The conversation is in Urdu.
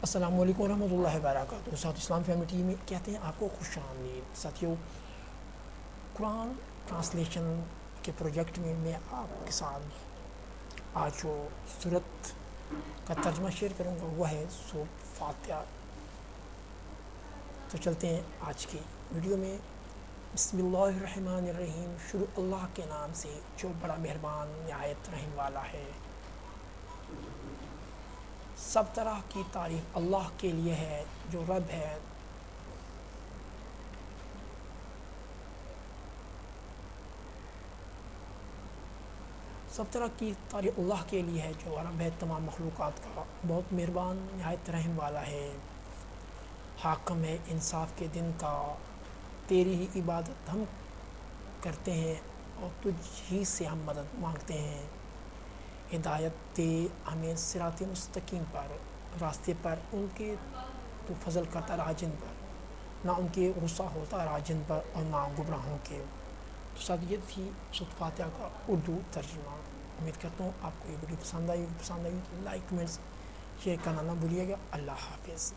السلام علیکم ورحمۃ اللہ وبرکاتہ. ساتھ اسلام فیملی ٹی وی میں کہتے ہیں آپ کو خوش آمدید. ساتھیوں، قرآن ٹرانسلیشن کے پروجیکٹ میں آپ کے ساتھ آج جو صورت کا ترجمہ شیئر کروں گا وہ ہے سورۃ فاتحہ. تو چلتے ہیں آج کی ویڈیو میں. بسم اللہ الرحمن الرحیم. شروع اللہ کے نام سے جو بڑا مہربان نہایت رحم والا ہے. سب طرح کی تعریف اللہ کے لیے ہے جو رب ہے. سب طرح کی تعریف اللہ کے لیے ہے جو رب ہے تمام مخلوقات کا. بہت مہربان نہایت رحم والا ہے. حاکم ہے انصاف کے دن کا. تیری ہی عبادت ہم کرتے ہیں اور تجھ ہی سے ہم مدد مانگتے ہیں. ہدایت دے ہمیں صراط مستقیم پر، راستے پر ان کے تو فضل کرتا رہا جن پر، نہ ان کے غصہ ہوتا رہا جن پر اور نہ گمراہوں کے. تو ساتھ یہ تھی سورۃ فاتحہ کا اردو ترجمہ. امید کرتا ہوں آپ کو یہ ویڈیو پسند آئی تو لائک کمنٹس شیئر کرنا نہ بھولیے گا. اللہ حافظ.